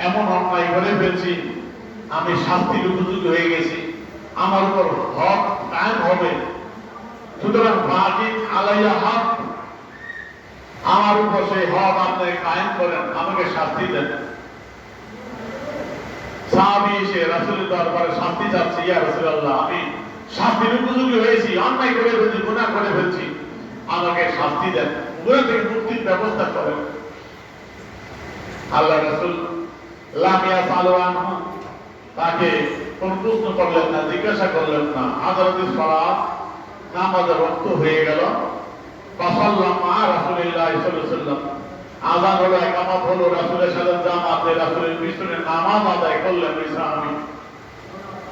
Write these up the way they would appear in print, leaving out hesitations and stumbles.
এমন অন্যায় করে ফেলছি, আমি শাস্তির উপযোগী হয়ে গেছি, আমার উপর হক কায়েম হবে। সুতরাং ফাকিদ আলাইয়া হক, আমার উপর সেই হক আপনি কায়েম করেন, আমাকে শাস্তি দেন। সাহাবী এসে রাসূলের দরবারে শাস্তি চাচ্ছে, ইয়া রাসূলুল্লাহ, আমি শাস্তির উপযোগী হয়েছি, অন্যায় করে ফেলছি, গুনাহ করে ফেলছি, আমাকে শাস্তি দেন, গুনাহ থেকে মুক্তির ব্যবস্থা করেন। আল্লাহ রাসূল লাম ইয়াসালু আনহু, তাকে কোন প্রশ্ন করলেন না, জিজ্ঞাসা করলেন না। হযরতের সালাত নামাজের ওয়াক্ত হয়ে গেল। ফাসাল্লামা রাসূলুল্লাহ সাল্লাল্লাহু আলাইহি ওয়াসাল্লাম, আযান হলো, ইকামত হলো, রাসূলের সাথে জামাতে রাসূলের পিছনে নামাজ আদায় করলেন ওই সাহাবী।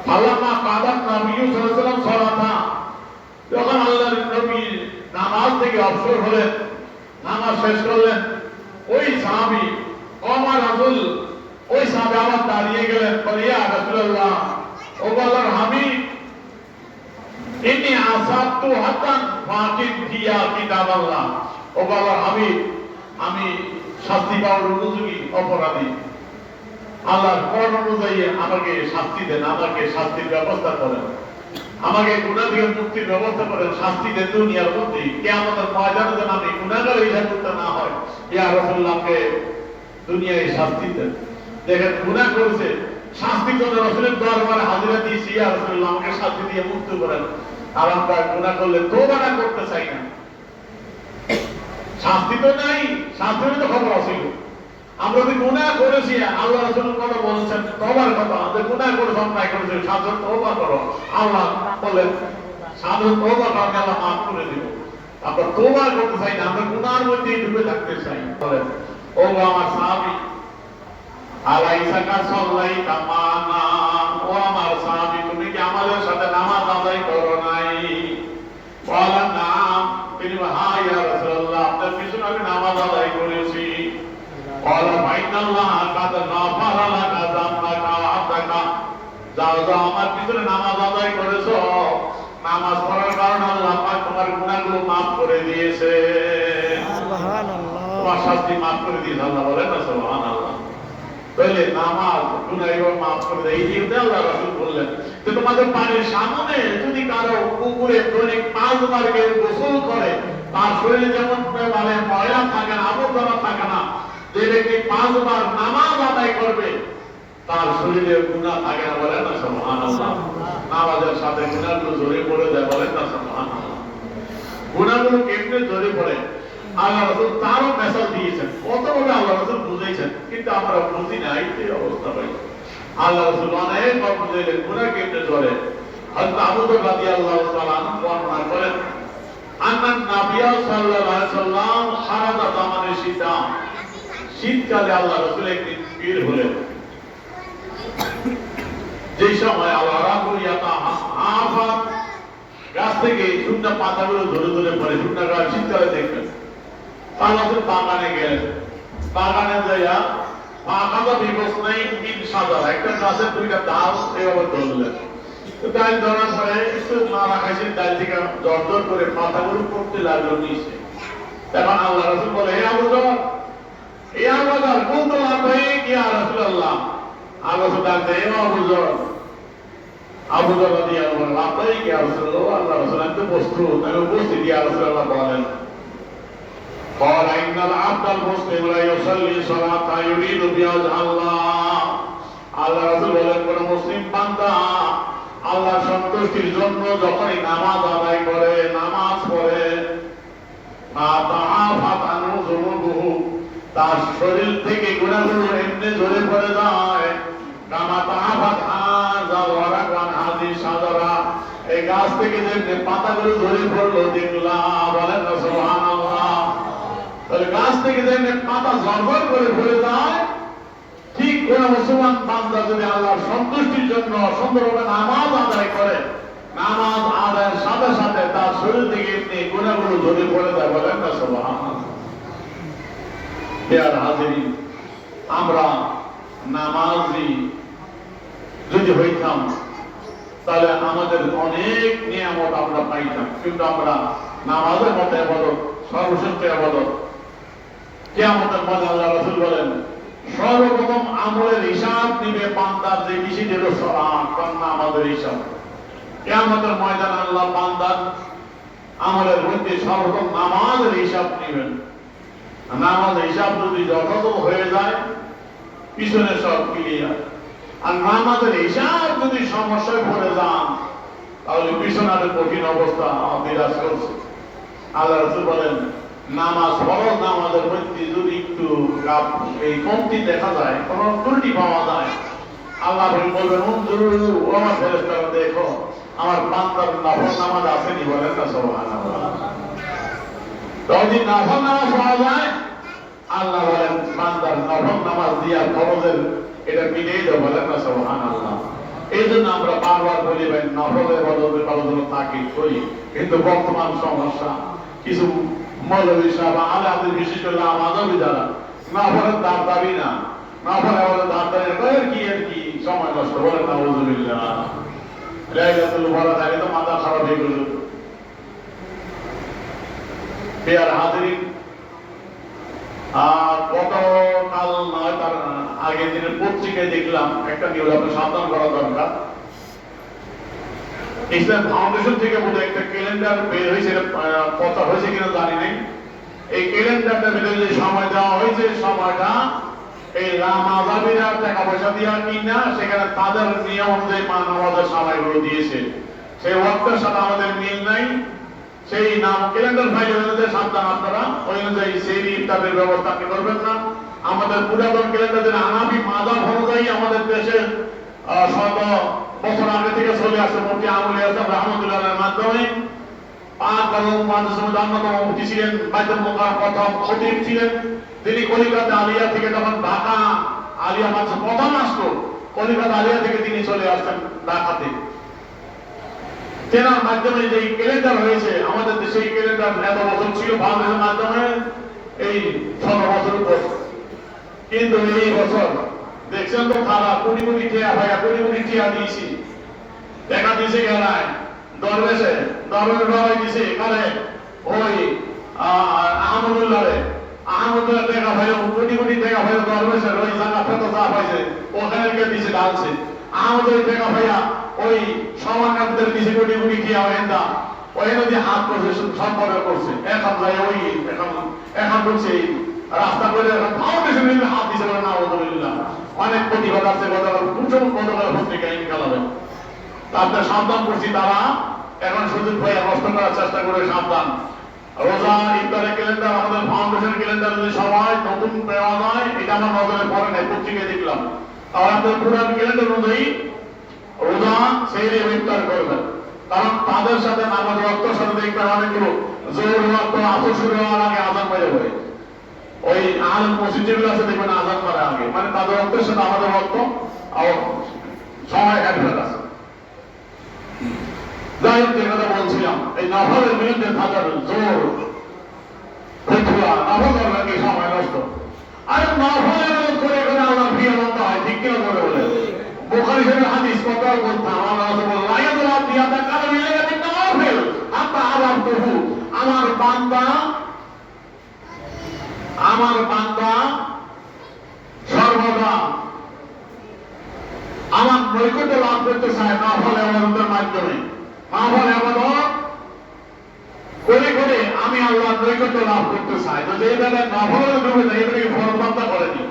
ফালাম্মা কাদাত নবী সাল্লাল্লাহু আলাইহি ওয়াসাল্লাম সালাতা, যখন আল্লাহর নবী নামাজ থেকে অবসর হলেন, নামাজ শেষ করলেন, ওই সাহাবী ওমর রাসূল, ওই সাহাবী আবার দাঁড়িয়ে গেলেন, বলে, ইয়া রাসূলুল্লাহ, ও আল্লাহর হাবিব, ইন্নী আসাবতু হাতান ফাকিদ ফিয়া কিতাবাল্লাহ, ও আল্লাহর হাবিব, আমি শাস্তি পাওয়ার উপযোগী অপরাধী, আল্লাহর কোরআন অনুযায়ী আমাকে শাস্তি দেন, আমাকে শাস্তির ব্যবস্থা করেন, আমাকে গুনাহ থেকে মুক্তির ব্যবস্থা করেন, শাস্তি দেন দুনিয়ার মধ্যে, কিয়ামতের ময়দানে যেন আমি গুনাহগার হিসাব করতে না হয়। ইয়া রাসূলুল্লাহকে দুনিয়ায় শাস্তি দেন। দেখেন, গুনাহ করেছে, শাস্তির জন্য রাসূলের দরবারে হাজিরা দিয়েছি, ইয়া রাসূলুল্লাহ, আমাকে শাস্তি দিয়ে মুক্ত করেন। আর আমরা গুনাহ করলে তওবা না করতে চাই না, শাস্তি তো নাই, শাস্তির তো খবর আছে। আমরা যদি গুনাহ করেছি, আল্লাহ রাসূলের কথা বলছেন, তওবার কথা, যে গুনাহ করে অন্যায় করেছে, সাধারণ তওবা করো, আল্লাহ বলেন সাধারণ তওবা করলে আল্লাহ মাফ করে দিব। আমরা তওবা করতে চাই না, আমরা গুনাহের মধ্যে ডুবে থাকতে চাই। বলেন, ও আমার সাহাবী, আলাইসা কা সাল্লাইতা মানা, ও আমার সাহাবী, তুমি কি আমাদের সাথে নামাজ আদায় করো নাই? বলা, না। তিনি, হ্যাঁ ইয়া রাসূলুল্লাহ, আপনার পিছনে আমি নামাজ আদায় করেছি। বলা, ফাইনাল্লাহ কাদ গাফারা লাকা যামবাকা আবদাকা, যাও যাও, আমার পিছনে নামাজ আদায় করেছো, নামাজ পড়ার কারণে আল্লাহ পাক তোমার গুনাহগুলো মাফ করে দিয়েছে, সুবহানাল্লাহ, তোমার শাস্তি মাফ করে দিয়েছে। আল্লাহ বলেন না সুবহানাল্লাহ। তাহলে নামাজ গুনাহগুলো মাফ করে দেয়, এই যে আল্লাহ রাসূল বললেন যে তোমাদের বাড়ির সামনে যদি কারো পুকুরে দৈনিক 5 বার গিয়ে গোসল করে, তার শরীরে যেমন মানে ময়লা থাকে না, আবর্জনা থাকে না, যে ব্যক্তি 5 বার নামাজ আদায় করবে তার শরীরে গুনাহ থাকে না। বলেন না সুবহানাল্লাহ। নামাজের সাথে গুনাহগুলো জড়িয়ে পড়ে যায়, বলেন না সুবহানাল্লাহ। গুনাহগুলো কেমনে জড়িয়ে পড়ে আল্লাহ রাসূল তারও মেসেজ দিয়েছেন, কতভাবে আল্লাহ রাসূল বুঝাইছেন, কিন্তু আমরা বুঝি না, এই অবস্থা ভাই। আল্লাহ রাসূল অনেক বুঝাইলেন গুনাহ কেমনে জড়ে। হযরত আবু বকর রাদিয়াল্লাহু তাআলা আনহু বর্ণনা করেন, আন্নান নবী সাল্লাল্লাহু আলাইহি ওয়াসাল্লাম খারাজা জামানে শীতা, শীতকালে আল্লাহ রাসূল একদিন বের হলেন, যে সময় আল্লাহ রাব্বুল আফাত, গাছ থেকে শুকনো পাতাগুলো ধরে ধরে পড়ে, শুকনো গাছ শীতকালে দেখবেন। আল্লাহ বাগানে গেলেন, বাগানে যাইয়া ফাঁকাদা বিবস নাই তিন সাদা, একটা গাছের 2টা ডাল এভাবে ধরলেন। ডাল ধরার পরে একটু মারা খাইছেন, ডাল থেকে দরদর করে পাতাগুলো পড়তে লাগলো নিচে। তখন আল্লাহ রাসূল বলে, হে আবু বকর, হে আবু বকর, কুনতু লাবাইক ইয়া রাসূলুল্লাহ। আল্লাহ ডাকতে, হে আবু বকর, আবু বকর রাদিয়াল্লাহু আনহু, লাবাইক ইয়া রাসূলুল্লাহ, আল্লাহ রাসূল, আমি তো প্রস্তুত, আমি উপস্থিত, ইয়া রাসূলুল্লাহ বলেন। قال إن العبد المسلم لا يصلي صلاة يريد بها وجه الله, আল্লাহ রাসূল বলেন, কোন মুসলিম বান্দা আল্লাহর সন্তুষ্টির জন্য যখনই নামাজ আদায় করে, নামাজ পড়ে, তাআফাত আনহু যুনুবুহু, তার শরীর থেকে গুনাহগুলো এমনি ঝরে পড়ে যায়, কামা তাআফাত হাযাল ওয়ারাক ওয়ান হাযি শাজারা, এই গাছ থেকে যে পাতাগুলো ঝরে পড়লো দেখলাম, বলেন না সুবহানাল্লাহ। তাহলে গাছ থেকে যেমনি পাতা ঝরঝর করে পড়ে যায়, ঠিক কোন মুসলমান বান্দা যদি আল্লাহর সন্তুষ্টির জন্য সুন্দরভাবে নামাজ আদায় করে, নামাজ আদায়ের সাথে সাথে তার শরীর থেকে এমনি গুনাহগুলো ঝরে পড়ে যায়, বলেন না সুবহানাল্লাহ। প্রিয় হাজিরিন, আমরা নামাজি যদি হইতাম তাহলে আমাদের অনেক নিয়ামত আমরা পাইতাম, কিন্তু আমরা নামাজের মতো ইবাদত, সর্বশ্রেষ্ঠ ইবাদত, কিয়ামতের মাঠে আল্লাহ রাসূল বলেন, সর্বপ্রথম আমলের হিসাব নিবে বান্দার যে বেশি দিল সালাত আমাদের হিসাব কিয়ামতের ময়দানে আল্লাহ বান্দার আমলের মধ্যে সর্বপ্রথম নামাজের হিসাব নেবেন। নামাজের হিসাব যদি যথাযথ হয়ে যায় পিছনে সব ক্লিয়ার, আর নামাজের হিসাব যদি সমস্যায় পড়ে যান তাহলে পিছনের কঠিন অবস্থা বিরাজ করছে। আল্লাহ রাসূল বলেন নামাজ ফরজ নামাজের মধ্যে যদি একটু এই কমতি দেখা যায়, কোন ত্রুটি পাওয়া যায়, আল্লাহ বলবেন ও আমার ফেরেশতারা দেখো আমার বান্দার নফল নামাজ আসেনি, বলেন না সুবহানাল্লাহ। যদি নফল নামাজ পাওয়া যায় আল্লাহ বলেন বান্দার নফল নামাজ দিয়া ফরজের এটা মিলিয়ে দেবো, বলেন না সুবহানাল্লাহ। এই জন্য আমরা বারবার বলি ভাই নফলের বদলে তাকিদ করি, কিন্তু বর্তমান সমস্যা কিছু মৌলবী সাহেব আলেমদের বিশেষ করে আমাদের যারা নফলের দাম দাবি না, নফলে আমাদের দাম দাবি কি আর কি সময় নষ্ট, বলেন না আউযুবিল্লাহ। লাইলাতুল বরাত আগে তো মাথা খারাপ হয়ে গেল। বিয়ার হাজিরিন গতকাল নয় তার আগের দিনের পত্রিকায় দেখলাম একটা নিউজ, আপনার সাবধান করা দরকার। ইসলাম ফাউন্ডেশন থেকে বোধহয় একটা ক্যালেন্ডার বের হয়েছে, প্রচার হয়েছে কিনা জানি নাই। এই ক্যালেন্ডারটা বের যে সময় দেওয়া হয়েছে, সময়টা এই লামাজাবিরা টাকা পয়সা দিয়া কিনা সেখানে তাদের নিয়ম অনুযায়ী নামাজের সময়গুলো দিয়েছে, সেই ওয়াক্তের সাথে আমাদের মিল নাই। সেই নাম ক্যালেন্ডার ফাইল অনুযায়ী সাবধান আপনারা, ওই অনুযায়ী সেই ইফতারের ব্যবস্থা আপনি করবেন না। আমাদের পুরাতন ক্যালেন্ডারের আনাবি মাদাব অনুযায়ী আমাদের দেশে শত বছর আগে থেকে চলে আসছে মুফতি আবুল হাসান রাহমাতুল্লাহর মাধ্যমে। পাঁচ অন্যতম মুফতি ছিলেন, বাইতুল মুকাররম প্রথম খতিব ছিলেন। তিনি কলিকাতা আলিয়া থেকে যখন ঢাকা আলিয়া মাদ্রাসা প্রথম আসলো, কলিকাতা আলিয়া থেকে তিনি চলে আসছেন ঢাকাতে। তেনার মাধ্যমে যে ক্যালেন্ডার হয়েছে আমাদের দেশে, এই ক্যালেন্ডার এত বছর ছিল বাংলাদেশের মাধ্যমে এই 6 বছর উপর, কিন্তু এই বছর দেখছেন তো খারাপ, কোটি কোটি টিয়া ভাইয়া কোটি কোটি টিয়া দিয়েছি, দেখা দিয়েছে গেলায় দরবেশে দরবেশ দিয়েছে এখানে ওই আহমদুল্লাহ দেখা ভাই কোটি কোটি টাকা ভাই দরবেশের ওই জায়গা ফেতো যা পাইছে ওখানে গিয়ে দিয়েছে ঢালছে। আমাদের দেখা ভাইয়া ওই সমানদের দিয়েছে কোটি কোটি টিয়া ওয়েন্দা ওই নদী হাত করছে, সম্পর্ক করছে। এখন যাই ওই এখন বলছে রাস্তা করে ফাউন্ডেশন হাত দিছে বলে না, অনেক প্রতিবাদ আছে গতকাল পত্রিকা ইনকালাবে। তাদের সাবধান করছি, তারা এখন সুযোগ ভাইয়া নষ্ট করার চেষ্টা করে সাবধান। রোজা ইফতারের ক্যালেন্ডার আমাদের ফাউন্ডেশন ক্যালেন্ডার যদি সবাই নতুন দেওয়া যায়, এটা আমার নজরে পড়ে নাই, পত্রিকায় দেখলাম। তাহলে আপনার পুরান ক্যালেন্ডার অনুযায়ী রোজা সেই ইফতার করবেন, কারণ তাদের সাথে নামাজ ওয়াক্তের সাথে দেখবেন অনেকগুলো জোর ওয়াক্ত আসর শুরু হওয়ার আগে আজান বেড়ে পড়ে। ওই আলেম মসজিদ যেগুলো আছে দেখবেন আজান করে আগে, মানে তাদের ওয়াক্তের সাথে আমাদের ওয়াক্ত সময় অ্যাডভান্স আছে। যাই হোক, যে কথা বলছিলাম এই নফলের বিরুদ্ধে থাকার জোর ফতুয়া, নফল করবেন কি সময় নষ্ট। আরে নফলের বিরোধ করে করে আল্লাহ প্রিয় বন্ধ হয়, ঠিক কিনা করে বলে বুখারী শরীফের হাদিস কত বলতাম, আল্লাহ রাসূল লায়াদুল্লাহ বিয়াদা কারণ ইলাইহি নফল হাত্তা আবাদতুহু, আমার বান্দা সর্বদা আমার নৈকট্য লাভ করতে চায় নফল ইবাদতের মাধ্যমে। নফল ইবাদত করে করে আমি আল্লাহর নৈকট্য লাভ করতে চাই। তো যে বেলায় নফলের ডুবে যায় এবারে ফরজ বান্দা করেনি,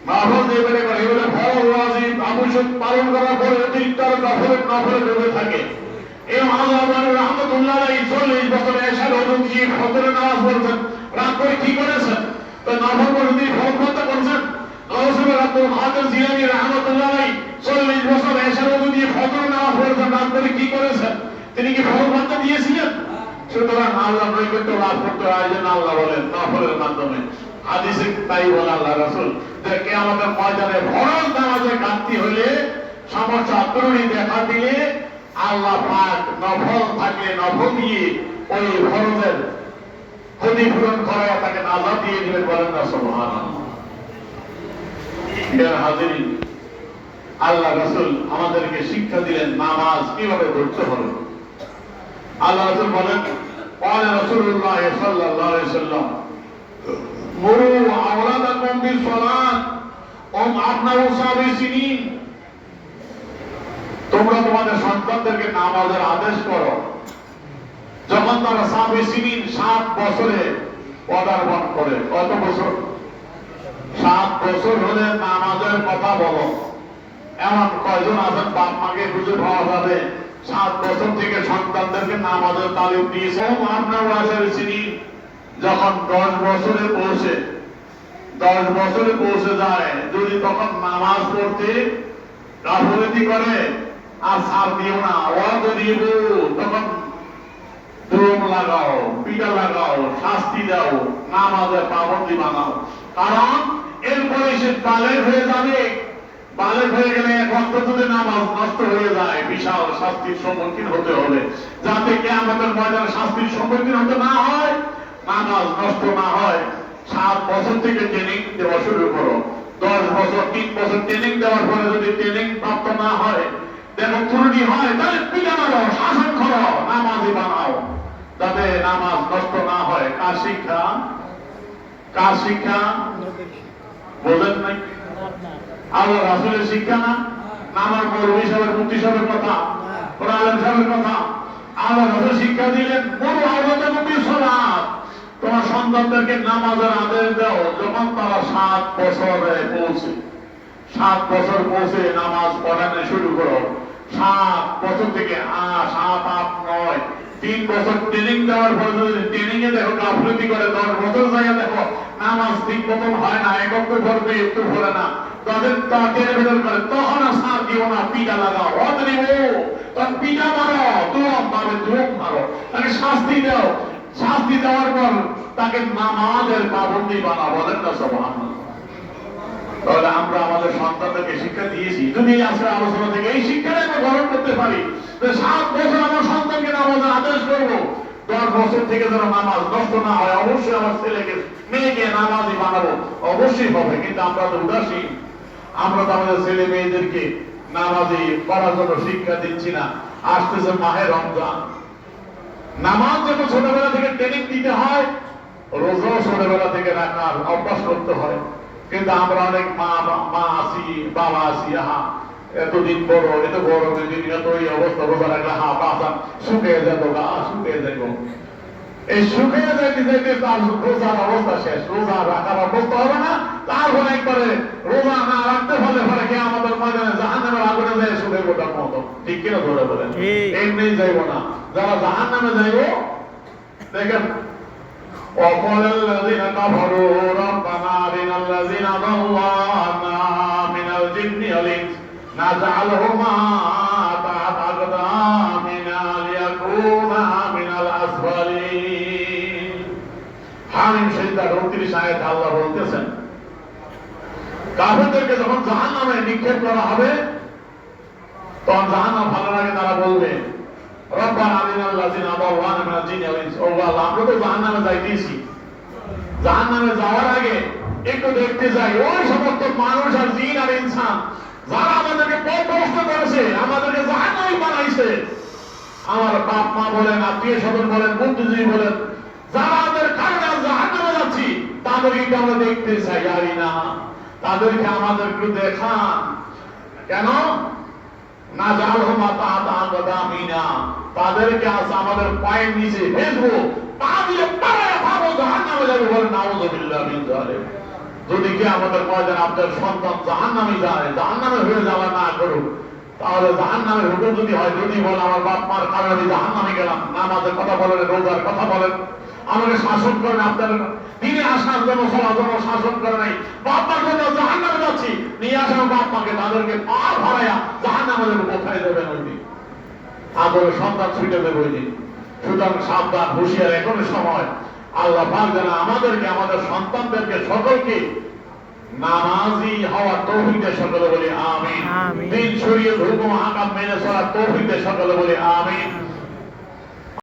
নফল যে বেলায় করে এবারে ফরজ ওয়াজিব আবশ্যক পালন করার পরে অতিরিক্ত নফলে ডুবে থাকে। এই আল্লাহ রাহমাতুল্লাহ আলাইহি 40 বছরে এশার ওযু দিয়ে ফজরের নামাজ পড়ছেন, রাত করে কি করেছেন? তো নফল পড়ে তিনি ফরজ বান্দা করেছেন। গাউসুল আব্দুল কাদের জিলানী রাহমাতুল্লাহ আলাইহি 40 বছর এশার ওযু দিয়ে ফজরের নামাজ পড়ছেন, রাত করে কি করেছেন? তিনি কি ফরজ বান্দা দিয়েছিলেন? সুতরাং আল্লাহ নৈকট্য লাভ করতে হয় যেন আল্লাহ বলেন নফলের মাধ্যমে। হাদিসে তাই বলে আল্লাহ রাসূল যে কিয়ামতের ময়দানে ফরজ নামাজে ঘাটতি হলে, সমস্যা ত্রুটি দেখা দিলে আল্লাহ পাক নফল থাকলে নফল দিয়ে ওই ফরজের ক্ষতিপূরণ করে তাকে নাজাত দিয়ে দিবেন, বলেন না সুবহানাল্লাহ। হাজিরিন, আল্লাহ রাসূল আমাদেরকে শিক্ষা দিলেন নামাজ কিভাবে পড়তে হবে। আল্লাহ রাসূল বলেন قال رسول الله صلى الله عليه وسلم مروا أولادكم بالصلاة ওম আবনাউ সাবি সিনিন, তোমরা তোমাদের সন্তানদেরকে নামাজের আদেশ করো যখন তারা সাবি সিনিন 7 বছরে পদার্পণ করে। কত বছর? 7 বছর হলে নামাজের কথা বলো। এমন কয়জন আছেন বাপ মাকে খুঁজে পাওয়া যাবে 7 বছর থেকে সন্তানদেরকে নামাজের তালিম দিয়েছে? আপনার ওয়াসাবি সিনিন, যখন 10 বছরে পৌঁছে 10 বছরে পৌঁছে যায়, যদি তখন নামাজ পড়তে গাফলতি করে আর ছাড় দিও না, ওয়াদরিব, তখন দোম লাগাও, পিটা লাগাও, শাস্তি দাও, নামাজের পাবন্দি বানাও। কারণ এরপরে সে বালেগ হয়ে যাবে। বালেগ হয়ে গেলে এক ওয়াক্ত যদি নামাজ নষ্ট হয়ে যায়, বিশাল শাস্তির সম্মুখীন হতে হবে। যাতে কিয়ামতের ময়দানে শাস্তির সম্মুখীন হতে না হয়, নামাজ নষ্ট না হয়, 7 বছর থেকে ট্রেনিং দেওয়া শুরু করো। 10 বছর 3 বছর ট্রেনিং দেওয়ার পরে যদি ট্রেনিং প্রাপ্ত না হয়, দেখো ত্রুটি হয়, তাহলে পিটা মারো, শাসন করো, নামাজি বানাও, যাতে নামাজ নষ্ট না হয়। কার শিক্ষা? কার শিক্ষা বোঝেন নাই? আল্লাহ রাসূলের শিক্ষা না? আমার মৌলভী সাহেবের, মুফতি সাহেবের কথা, কোন আলেম সাহেবের কথা? আল্লাহ রাসূল শিক্ষা দিলেন, মুরু আওলাদাকুম বিসসালাত, তোমার সন্তানদেরকে নামাজের আদেশ দাও যখন তারা 7 বছরে পৌঁছে। 7 বছর পৌঁছে নামাজ পড়ানো শুরু করো। 7 বছর থেকে 7, 8, 9, 3 বছর ট্রেনিং দেওয়ার পর যদি ট্রেনিং এ দেখো গাফলতি করে, 10 বছর জায়গা দেখো নামাজ ঠিক মতন হয় না, একত্র পড়বে একটু পড়ে না, তাদের তাকে বেদন করে, তখন আর সার দিও না, পিটা লাগাও, অতরিব, তখন পিটা মারো, দোম মারো, দোম মারো, তাকে শাস্তি দাও। শাস্তি দেওয়ার পর তাকে নামাজের পাবন্দি বানাও। বলেন না সুবহানাল্লাহ। তাহলে আমরা আমাদের সন্তানদেরকে শিক্ষা দিয়েছি, যদি আজকের আলোচনা থেকে এই শিক্ষাটা আমরা গ্রহণ করতে পারি যে 7 বছর আমার সন্তানকে নামাজের আদেশ করবো, 10 বছর থেকে যেন নামাজ নষ্ট না হয়, অবশ্যই আমার ছেলেকে মেয়েকে নামাজি বানাবো, অবশ্যই হবে। কিন্তু আমরা তো উদাসীন, আমরা তো আমাদের ছেলে মেয়েদেরকে নামাজি পড়ার জন্য শিক্ষা দিচ্ছি না। আসতেছে মাহে রমজান, নামাজ যেন ছোটবেলা থেকে ট্রেনিং দিতে হয়, রোজাও ছোটবেলা থেকে রাখার অভ্যাস করতে হয়। কিন্তু আমরা অনেক মা আসি, বাবা আসি, এতদিন বড়, এত গরমের দিন এত এই অবস্থা, রোজা রাখলে বাঁচান শুকিয়ে যাবো, গা শুকিয়ে যাবো। এই শুকিয়ে যাইতে যাইতে তার রোজার অবস্থা শেষ, রোজা রাখার অভ্যস্ত হবে না। তারপরে একবারে রোজা না রাখতে পারলে পরে কি আমাদের ময়দানে জাহান্নামের আগুনে যায় শুকিয়ে গোটার মতো। ঠিক কিনা ধরে বলেন? এমনি যাইবো না, যারা জাহান্নামে যাইবো, দেখেন وقال الذين كفروا ربنا أرنا الذين أضلانا من الجن والإنس نجعلهما تحت أقدامنا ليكونا من الأسفلين। হামিম শরীফ 29 আয়াতে আল্লাহ বলতেছেন, কাফেরদেরকে যখন জাহান্নামে নিক্ষেপ করা হবে, তখন জাহান্নাম ভালো লাগে, তারা বলবে রব্বানা আরিনাল লাযিনা আদাল্লানা মিনাল জিন্নি ওয়াল ইনস, ও আল্লাহ, আমরা তো জাহান্নামে যাইতেছি, জাহান্নামে যাওয়ার আগে একটু দেখতে যাই ওই সমস্ত মানুষ আর জিন আর ইনসান যারা আমাদেরকে পথভ্রষ্ট করেছে, আমাদেরকে জাহান্নামী বানাইছে। আমার বাপ মা বলেন, আত্মীয় স্বজন বলেন, বুদ্ধিজীবী বলেন, যারা আমাদের কারণে জাহান্নামে যাচ্ছি, তাদেরকে আমরা দেখতে চাই, জানি না তাদেরকে আমাদের একটু দেখান। কেন? না জালহুমা তাহাতা আকদামিনা, তাদেরকে আজ আমাদের পায়ের নিচে ভেজবো, পা দিয়ে পাড়ায় খাবো, জাহান্নামে যাবে। বলে নাউযুবিল্লাহি মিন যালিক। যদি কি আমাদের ময়দানে আপনার সন্তান জাহান্নামে যায়, জাহান্নামে হয়ে যাওয়া না করুক, তাহলে জাহান্নামের হুকুম যদি হয়, যদি বলে আমার বাপ মার কারণে আমি জাহান্নামে গেলাম, নামাজের কথা বলেন, রোজার কথা বলেন, আমাকে শাসন করেন, আপনার দিনে আসার জন্য সবার জন্য শাসন করে নাই, বাপ মার জন্য জাহান্নামে যাচ্ছি, নিয়ে আসার বাপ মাকে, তাদেরকে পা ভরাইয়া জাহান্নামে যাবে, কোথায় যাবেন ওই দিন? আদরের সন্তান ছুটে দেবে ওই দিন। সুতরাং সাবধান, হুঁশিয়ার, এখনো সময়। আল্লাহ পাক যেন আমাদেরকে, আমাদের সন্তানদেরকে সকলকে নামাজি হওয়ার তৌফিক দেয়, সকলে বলি আমিন। দিন শরীয়ত হুকুম আহকাম মেনে চলার তৌফিক দেয়, সকলে বলি আমিন।